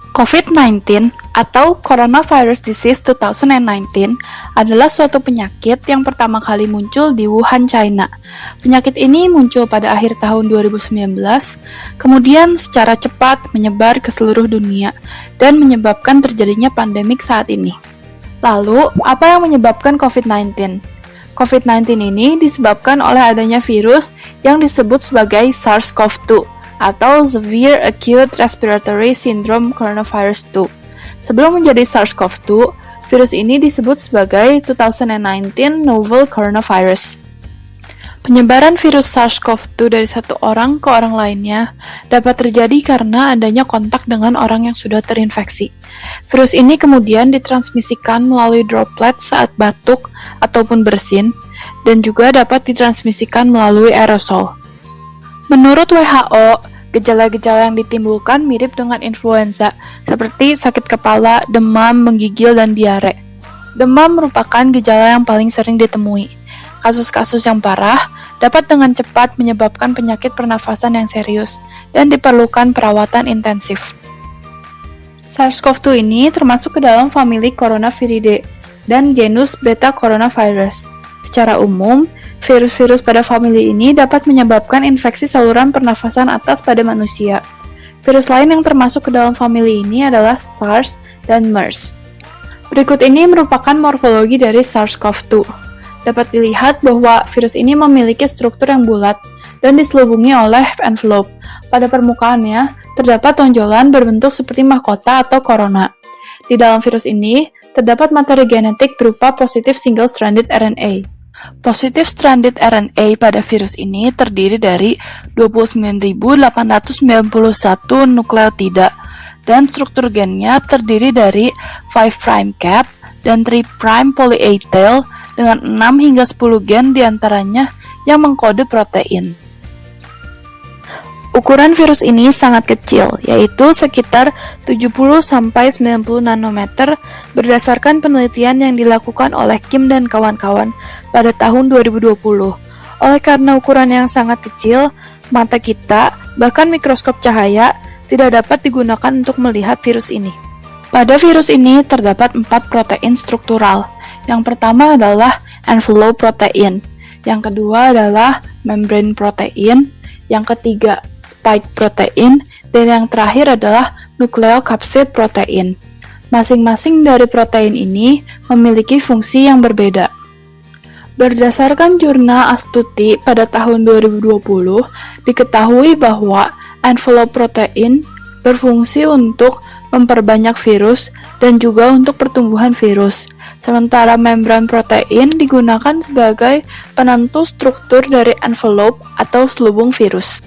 COVID-19 atau Coronavirus Disease 2019 adalah suatu penyakit yang pertama kali muncul di Wuhan, China. Penyakit ini muncul pada akhir tahun 2019, kemudian secara cepat menyebar ke seluruh dunia dan menyebabkan terjadinya pandemik saat ini. Lalu, apa yang menyebabkan COVID-19? COVID-19 ini disebabkan oleh adanya virus yang disebut sebagai SARS-CoV-2 atau Severe Acute Respiratory Syndrome Coronavirus 2. Sebelum menjadi SARS-CoV-2, virus ini disebut sebagai 2019 Novel Coronavirus. Penyebaran virus SARS-CoV-2 dari satu orang ke orang lainnya dapat terjadi karena adanya kontak dengan orang yang sudah terinfeksi. Virus ini kemudian ditransmisikan melalui droplet saat batuk ataupun bersin, dan juga dapat ditransmisikan melalui aerosol. Menurut WHO, gejala-gejala yang ditimbulkan mirip dengan influenza, seperti sakit kepala, demam, menggigil, dan diare. Demam merupakan gejala yang paling sering ditemui. Kasus-kasus yang parah dapat dengan cepat menyebabkan penyakit pernafasan yang serius dan diperlukan perawatan intensif. SARS-CoV-2 ini termasuk ke dalam famili Coronaviridae dan genus Beta Coronavirus. Secara umum, virus-virus pada famili ini dapat menyebabkan infeksi saluran pernafasan atas pada manusia. Virus lain yang termasuk ke dalam famili ini adalah SARS dan MERS. Berikut ini merupakan morfologi dari SARS-CoV-2. Dapat dilihat bahwa virus ini memiliki struktur yang bulat dan diselubungi oleh envelope. Pada permukaannya, terdapat tonjolan berbentuk seperti mahkota atau corona. Di dalam virus ini, terdapat materi genetik berupa positif single-stranded RNA. Positif stranded RNA pada virus ini terdiri dari 29.891 nukleotida, dan struktur gennya terdiri dari 5' cap dan 3' poly-A tail dengan 6 hingga 10 gen diantaranya yang mengkode protein. Ukuran virus ini sangat kecil, yaitu sekitar 70-90 nanometer berdasarkan penelitian yang dilakukan oleh Kim dan kawan-kawan pada tahun 2020. Oleh karena ukuran yang sangat kecil, mata kita, bahkan mikroskop cahaya, tidak dapat digunakan untuk melihat virus ini. Pada virus ini terdapat 4 protein struktural. Yang pertama adalah envelope protein, yang kedua adalah membrane protein, yang ketiga spike protein, dan yang terakhir adalah nucleocapsid protein. Masing-masing dari protein ini memiliki fungsi yang berbeda. Berdasarkan jurnal Astuti pada tahun 2020, diketahui bahwa envelope protein berfungsi untuk memperbanyak virus dan juga untuk pertumbuhan virus, sementara membran protein digunakan sebagai penentu struktur dari envelope atau selubung virus.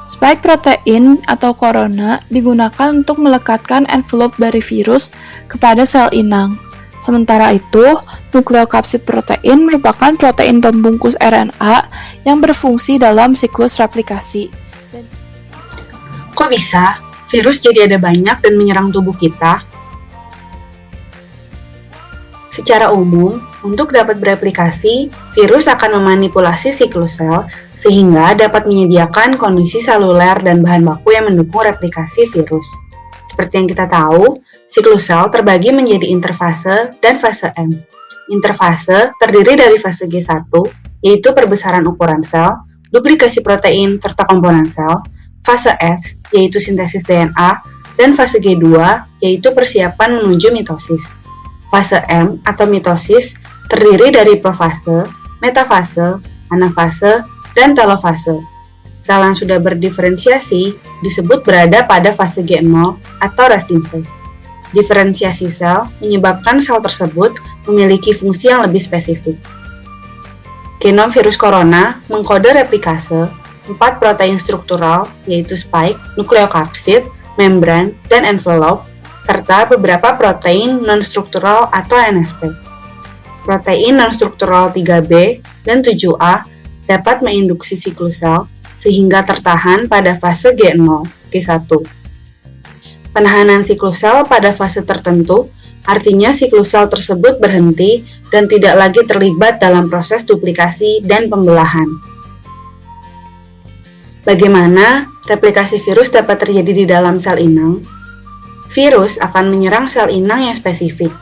Spike protein atau corona digunakan untuk melekatkan envelope dari virus kepada sel inang. Sementara itu, nucleocapsid protein merupakan protein pembungkus RNA yang berfungsi dalam siklus replikasi. Kok bisa virus jadi ada banyak dan menyerang tubuh kita? Secara umum, untuk dapat bereplikasi, virus akan memanipulasi siklus sel sehingga dapat menyediakan kondisi seluler dan bahan baku yang mendukung replikasi virus. Seperti yang kita tahu, siklus sel terbagi menjadi interfase dan fase M. Interfase terdiri dari fase G1, yaitu perbesaran ukuran sel, duplikasi protein, serta komponen sel, fase S, yaitu sintesis DNA, dan fase G2, yaitu persiapan menuju mitosis. Fase M atau mitosis terdiri dari profase, metafase, anafase, dan telofase. Sel yang sudah berdiferensiasi disebut berada pada fase G0 atau resting phase. Diferensiasi sel menyebabkan sel tersebut memiliki fungsi yang lebih spesifik. Genom virus corona mengkode replikase 4 protein struktural, yaitu spike, nukleokapsid, membran, dan envelope, serta beberapa protein non-struktural atau NSP. Protein non-struktural 3B dan 7A dapat menginduksi siklus sel sehingga tertahan pada fase G0, G1. Penahanan siklus sel pada fase tertentu artinya siklus sel tersebut berhenti dan tidak lagi terlibat dalam proses duplikasi dan pembelahan. Bagaimana replikasi virus dapat terjadi di dalam sel inang? Virus akan menyerang sel inang yang spesifik.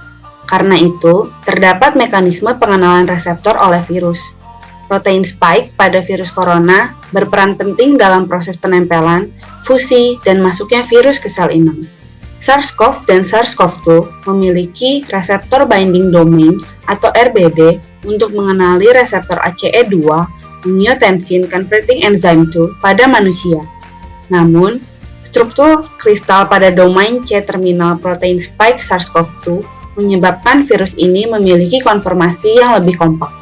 Karena itu, terdapat mekanisme pengenalan reseptor oleh virus. Protein spike pada virus corona berperan penting dalam proses penempelan, fusi, dan masuknya virus ke sel inang. SARS-CoV dan SARS-CoV-2 memiliki reseptor binding domain atau RBD untuk mengenali reseptor ACE2 angiotensin converting enzyme 2 pada manusia. Namun, struktur kristal pada domain C-terminal protein spike SARS-CoV-2 menyebabkan virus ini memiliki konformasi yang lebih kompak.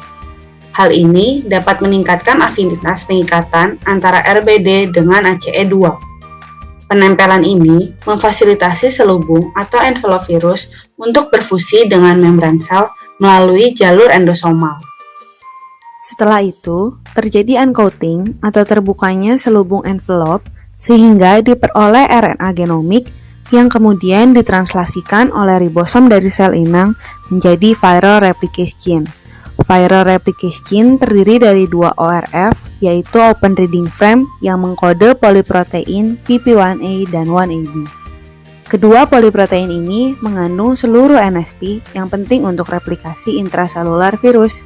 Hal ini dapat meningkatkan afinitas pengikatan antara RBD dengan ACE2. Penempelan ini memfasilitasi selubung atau envelope virus untuk berfusi dengan membran sel melalui jalur endosomal. Setelah itu, terjadi uncoating atau terbukanya selubung envelope sehingga diperoleh RNA genomik yang kemudian ditranslasikan oleh ribosom dari sel inang menjadi viral replicase gene. Viral replicase gene terdiri dari dua ORF, yaitu open reading frame yang mengkode poliprotein PP1A dan 1AB. Kedua poliprotein ini mengandung seluruh NSP yang penting untuk replikasi intraselular virus.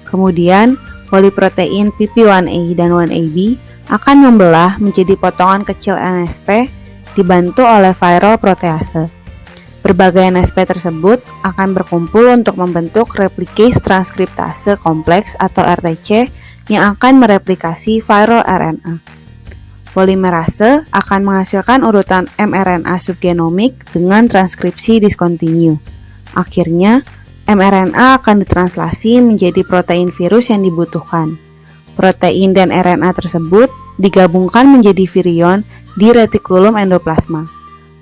Kemudian, poliprotein PP1A dan 1AB akan membelah menjadi potongan kecil NSP dibantu oleh viral protease. Berbagai NSP tersebut akan berkumpul untuk membentuk replicase transkriptase kompleks atau RTC yang akan mereplikasi viral RNA. Polimerase akan menghasilkan urutan mRNA subgenomik dengan transkripsi diskontinu. Akhirnya, mRNA akan ditranslasi menjadi protein virus yang dibutuhkan. Protein dan RNA tersebut digabungkan menjadi virion di retikulum endoplasma.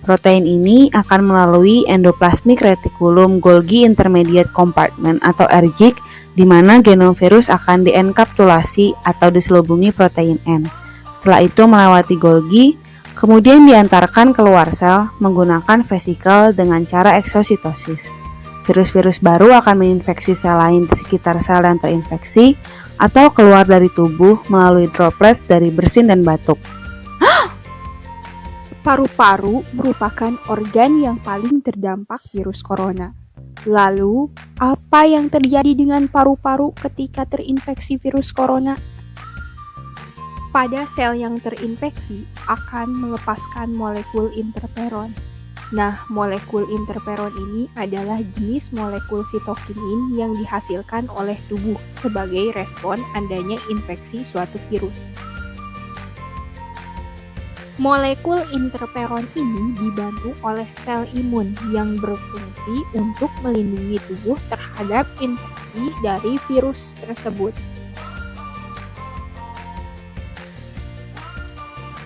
Protein ini akan melalui endoplasmic reticulum Golgi Intermediate Compartment atau RGIC, di mana genom virus akan dienkapsulasi atau diselubungi protein N. Setelah itu melewati Golgi, kemudian diantarkan keluar sel menggunakan vesikel dengan cara eksositosis. Virus-virus baru akan menginfeksi sel lain di sekitar sel yang terinfeksi atau keluar dari tubuh melalui droplets dari bersin dan batuk. Paru-paru merupakan organ yang paling terdampak virus corona. Lalu, apa yang terjadi dengan paru-paru ketika terinfeksi virus corona? Pada sel yang terinfeksi akan melepaskan molekul interferon. Nah, molekul interferon ini adalah jenis molekul sitokinin yang dihasilkan oleh tubuh sebagai respon adanya infeksi suatu virus. Molekul interferon ini dibantu oleh sel imun yang berfungsi untuk melindungi tubuh terhadap infeksi dari virus tersebut.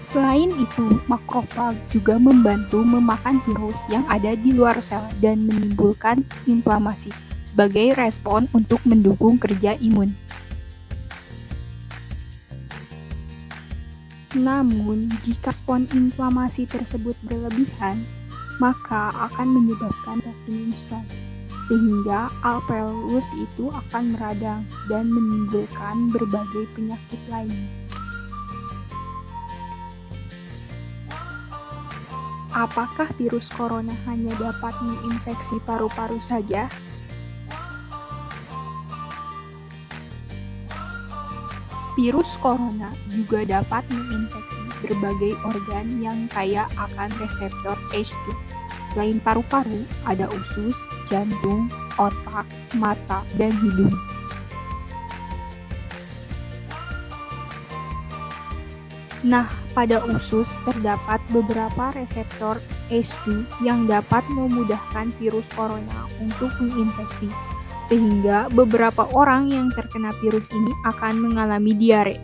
Selain itu, makrofag juga membantu memakan virus yang ada di luar sel dan menimbulkan inflamasi sebagai respon untuk mendukung kerja imun. Namun, jika respon inflamasi tersebut berlebihan, maka akan menyebabkan immune strike, sehingga alveolus itu akan meradang dan menimbulkan berbagai penyakit lain. Apakah virus corona hanya dapat menginfeksi paru-paru saja? Virus corona juga dapat menginfeksi berbagai organ yang kaya akan reseptor H2. Selain paru-paru, ada usus, jantung, otak, mata, dan hidung. Nah, pada usus terdapat beberapa reseptor H2 yang dapat memudahkan virus corona untuk menginfeksi, sehingga beberapa orang yang terkena virus ini akan mengalami diare.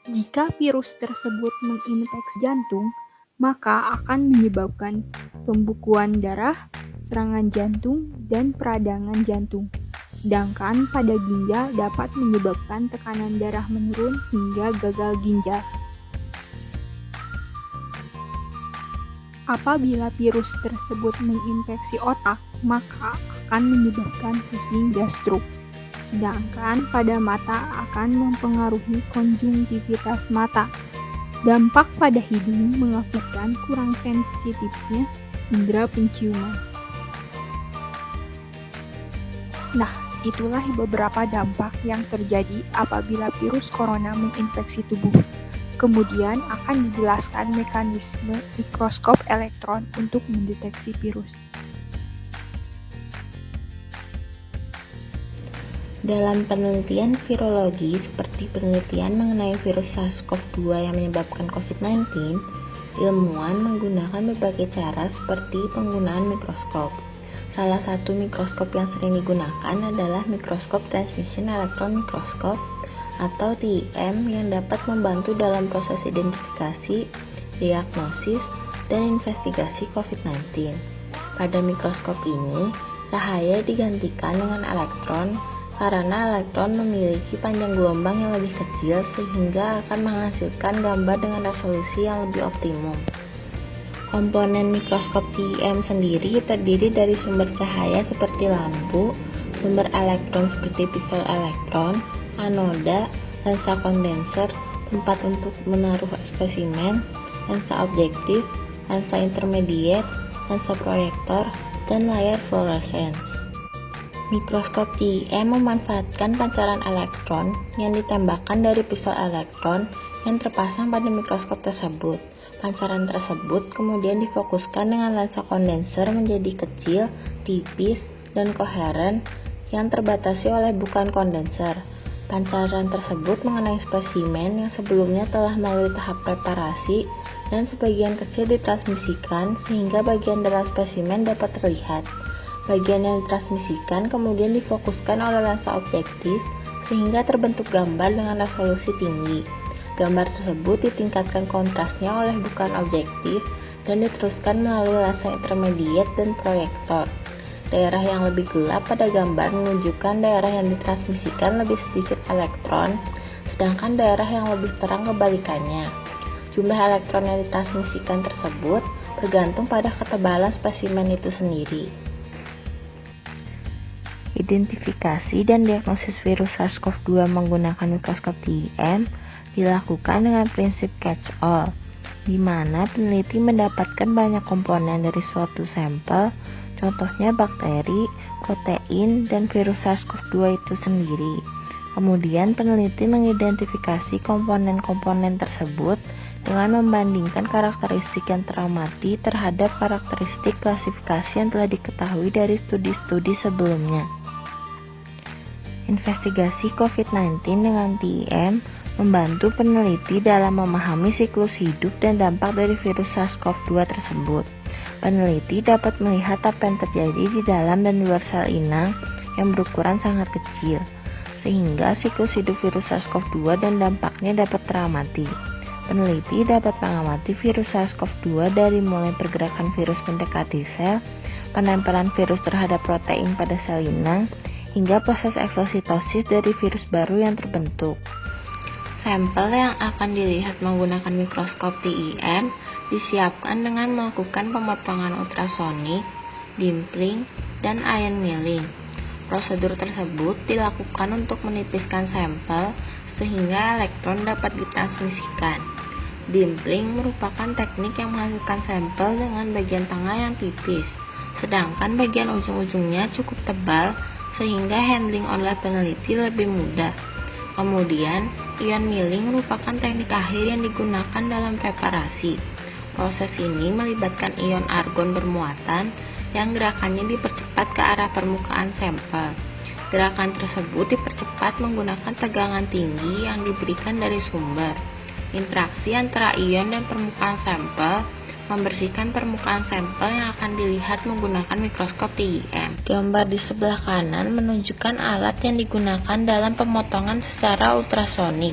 Jika virus tersebut menginfeksi jantung, maka akan menyebabkan pembekuan darah, serangan jantung, dan peradangan jantung. Sedangkan pada ginjal dapat menyebabkan tekanan darah menurun hingga gagal ginjal. Apabila virus tersebut menginfeksi otak, maka akan menyebabkan pusing gastro. sedangkan pada mata akan mempengaruhi konjungtivitas mata. Dampak pada hidung mengakibatkan kurang sensitifnya indera penciuman. Nah, itulah beberapa dampak yang terjadi apabila virus corona menginfeksi tubuh. Kemudian akan dijelaskan mekanisme mikroskop elektron untuk mendeteksi virus. Dalam penelitian virologi seperti penelitian mengenai virus SARS-CoV-2 yang menyebabkan COVID-19, ilmuwan menggunakan berbagai cara seperti penggunaan mikroskop. Salah satu mikroskop yang sering digunakan adalah mikroskop transmission electron microscope atau TEM yang dapat membantu dalam proses identifikasi, diagnosis, dan investigasi COVID-19. Pada mikroskop ini, cahaya digantikan dengan elektron karena elektron memiliki panjang gelombang yang lebih kecil sehingga akan menghasilkan gambar dengan resolusi yang lebih optimum. Komponen mikroskop TEM sendiri terdiri dari sumber cahaya seperti lampu, sumber elektron seperti pistol elektron, anoda, lensa kondenser, tempat untuk menaruh spesimen, lensa objektif, lensa intermediate, lensa proyektor, dan layar fluorescence. Mikroskop TEM memanfaatkan pancaran elektron yang ditembakkan dari pistol elektron yang terpasang pada mikroskop tersebut. Pancaran tersebut kemudian difokuskan dengan lensa kondenser menjadi kecil, tipis, dan koheren yang terbatasi oleh bukaan kondenser. Pancaran tersebut mengenai spesimen yang sebelumnya telah melalui tahap preparasi dan sebagian kecil ditransmisikan sehingga bagian dalam spesimen dapat terlihat. Bagian yang ditransmisikan kemudian difokuskan oleh lensa objektif sehingga terbentuk gambar dengan resolusi tinggi. Gambar tersebut ditingkatkan kontrasnya oleh bukaan objektif dan diteruskan melalui lensa intermediate dan proyektor. Daerah yang lebih gelap pada gambar menunjukkan daerah yang ditransmisikan lebih sedikit elektron, sedangkan daerah yang lebih terang kebalikannya. Jumlah elektron yang ditransmisikan tersebut bergantung pada ketebalan spesimen itu sendiri. Identifikasi dan diagnosis virus SARS-CoV-2 menggunakan mikroskop TEM dilakukan dengan prinsip catch-all, di mana peneliti mendapatkan banyak komponen dari suatu sampel, contohnya bakteri, protein, dan virus SARS-CoV-2 itu sendiri. Kemudian peneliti mengidentifikasi komponen-komponen tersebut dengan membandingkan karakteristik yang teramati terhadap karakteristik klasifikasi yang telah diketahui dari studi-studi sebelumnya. Investigasi COVID-19 dengan TEM membantu peneliti dalam memahami siklus hidup dan dampak dari virus SARS-CoV-2 tersebut. Peneliti dapat melihat apa yang terjadi di dalam dan luar sel inang yang berukuran sangat kecil, sehingga siklus hidup virus SARS-CoV-2 dan dampaknya dapat teramati. Peneliti dapat mengamati virus SARS-CoV-2 dari mulai pergerakan virus mendekati sel, penempelan virus terhadap protein pada sel inang, hingga proses eksositosis dari virus baru yang terbentuk. Sampel yang akan dilihat menggunakan mikroskop TEM disiapkan dengan melakukan pemotongan ultrasonik, dimpling, dan ion milling. Prosedur tersebut dilakukan untuk menipiskan sampel sehingga elektron dapat ditransmisikan. Dimpling merupakan teknik yang menghasilkan sampel dengan bagian tengah yang tipis, sedangkan bagian ujung-ujungnya cukup tebal sehingga handling oleh peneliti lebih mudah. Kemudian, ion milling merupakan teknik akhir yang digunakan dalam preparasi. Proses ini melibatkan ion argon bermuatan yang gerakannya dipercepat ke arah permukaan sampel. Gerakan tersebut dipercepat menggunakan tegangan tinggi yang diberikan dari sumber. Interaksi antara ion dan permukaan sampel membersihkan permukaan sampel yang akan dilihat menggunakan mikroskop TEM. Gambar di sebelah kanan menunjukkan alat yang digunakan dalam pemotongan secara ultrasonik,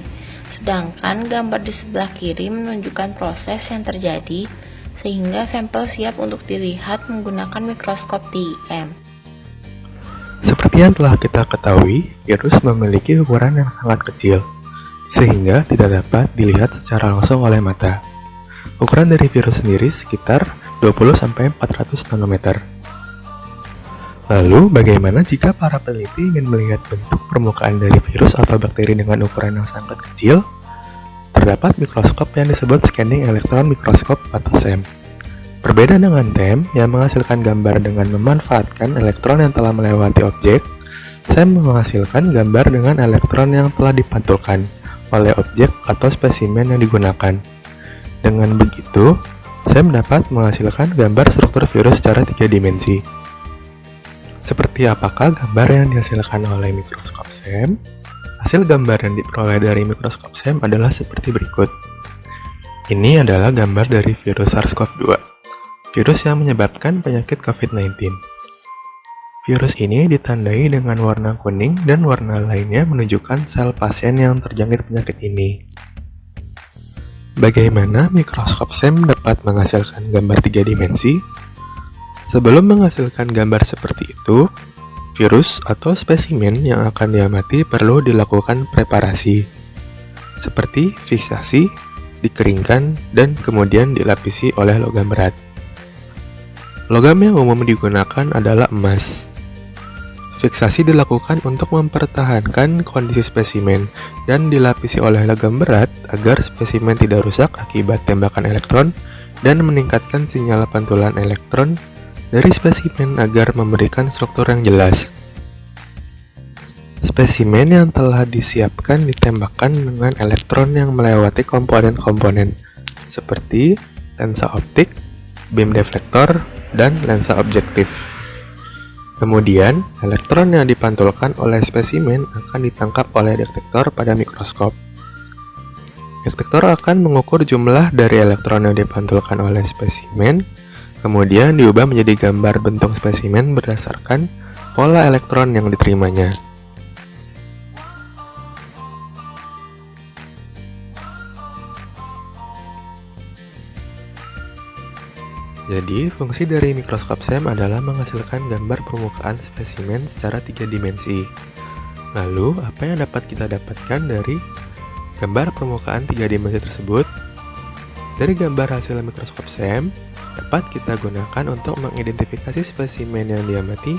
sedangkan gambar di sebelah kiri menunjukkan proses yang terjadi sehingga sampel siap untuk dilihat menggunakan mikroskop TEM. Seperti yang telah kita ketahui, virus memiliki ukuran yang sangat kecil, sehingga tidak dapat dilihat secara langsung oleh mata. Ukuran dari virus sendiri sekitar 20-400 nanometer. Lalu, bagaimana jika para peneliti ingin melihat bentuk permukaan dari virus atau bakteri dengan ukuran yang sangat kecil? Terdapat mikroskop yang disebut Scanning Electron Microscope atau SEM. Berbeda dengan TEM yang menghasilkan gambar dengan memanfaatkan elektron yang telah melewati objek, SEM menghasilkan gambar dengan elektron yang telah dipantulkan oleh objek atau spesimen yang digunakan. Dengan begitu, SEM dapat menghasilkan gambar struktur virus secara 3 dimensi. Seperti apakah gambar yang dihasilkan oleh mikroskop SEM? Hasil gambar yang diperoleh dari mikroskop SEM adalah seperti berikut. Ini adalah gambar dari virus SARS-CoV-2, virus yang menyebabkan penyakit COVID-19. Virus ini ditandai dengan warna kuning dan warna lainnya menunjukkan sel pasien yang terjangkit penyakit ini. Bagaimana mikroskop SEM dapat menghasilkan gambar 3 dimensi? Sebelum menghasilkan gambar seperti itu, virus atau spesimen yang akan diamati perlu dilakukan preparasi, seperti fiksasi, dikeringkan, dan kemudian dilapisi oleh logam berat. Logam yang umum digunakan adalah emas. Fiksasi dilakukan untuk mempertahankan kondisi spesimen dan dilapisi oleh logam berat agar spesimen tidak rusak akibat tembakan elektron dan meningkatkan sinyal pantulan elektron dari spesimen agar memberikan struktur yang jelas. Spesimen yang telah disiapkan ditembakkan dengan elektron yang melewati komponen-komponen seperti lensa optik, beam deflektor, dan lensa objektif. Kemudian, elektron yang dipantulkan oleh spesimen akan ditangkap oleh detektor pada mikroskop. Detektor akan mengukur jumlah dari elektron yang dipantulkan oleh spesimen, kemudian diubah menjadi gambar bentuk spesimen berdasarkan pola elektron yang diterimanya. Jadi, fungsi dari mikroskop SEM adalah menghasilkan gambar permukaan spesimen secara 3 dimensi. Lalu, apa yang dapat kita dapatkan dari gambar permukaan 3 dimensi tersebut? Dari gambar hasil mikroskop SEM, dapat kita gunakan untuk mengidentifikasi spesimen yang diamati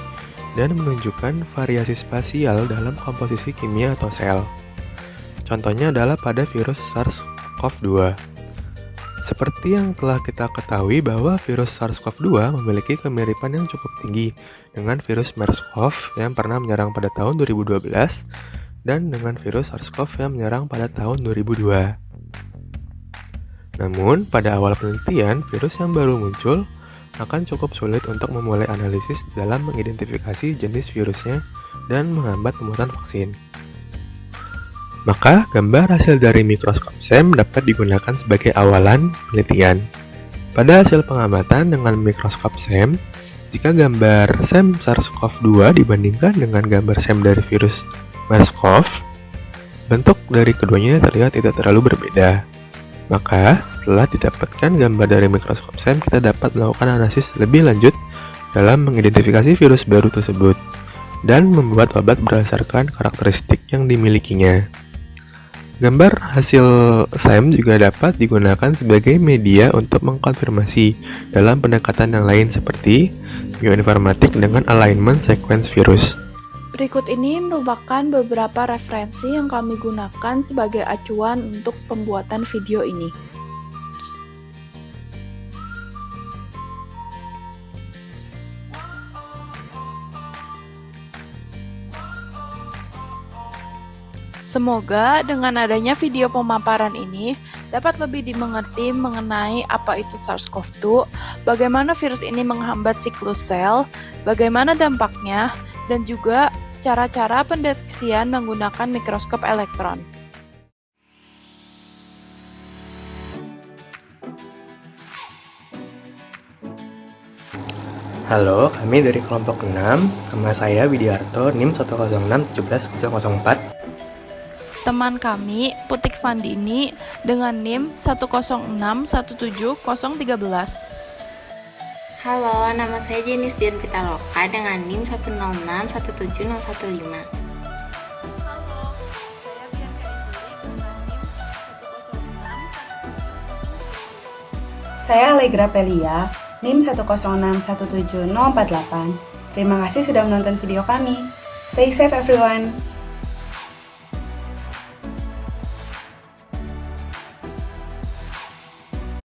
dan menunjukkan variasi spasial dalam komposisi kimia atau sel. Contohnya adalah pada virus SARS-CoV-2. Seperti yang telah kita ketahui bahwa virus SARS-CoV-2 memiliki kemiripan yang cukup tinggi dengan virus MERS-CoV yang pernah menyerang pada tahun 2012 dan dengan virus SARS-CoV yang menyerang pada tahun 2002. Namun, pada awal penelitian, virus yang baru muncul akan cukup sulit untuk memulai analisis dalam mengidentifikasi jenis virusnya dan menghambat pembuatan vaksin. Maka, gambar hasil dari mikroskop SEM dapat digunakan sebagai awalan penelitian. Pada hasil pengamatan dengan mikroskop SEM, jika gambar SEM SARS-CoV-2 dibandingkan dengan gambar SEM dari virus MERS-CoV, bentuk dari keduanya terlihat tidak terlalu berbeda. Maka, setelah didapatkan gambar dari mikroskop SEM, kita dapat melakukan analisis lebih lanjut dalam mengidentifikasi virus baru tersebut dan membuat obat berdasarkan karakteristik yang dimilikinya. Gambar hasil SEM juga dapat digunakan sebagai media untuk mengkonfirmasi dalam pendekatan yang lain seperti bioinformatik dengan alignment sequence virus. Berikut ini merupakan beberapa referensi yang kami gunakan sebagai acuan untuk pembuatan video ini. Semoga dengan adanya video pemaparan ini dapat lebih dimengerti mengenai apa itu SARS-CoV-2, bagaimana virus ini menghambat siklus sel, bagaimana dampaknya, dan juga cara-cara pendeteksian menggunakan mikroskop elektron. Halo, kami dari kelompok 6, nama saya Widiarto, NIM 106-17004. Teman kami, Putik Vandini, dengan NIM 106-17013. Halo, nama saya Jenis Dian Pitaloka dengan NIM 106-17015. Saya Allegra Pelia, NIM 106-17048. Terima kasih sudah menonton video kami. Stay safe everyone.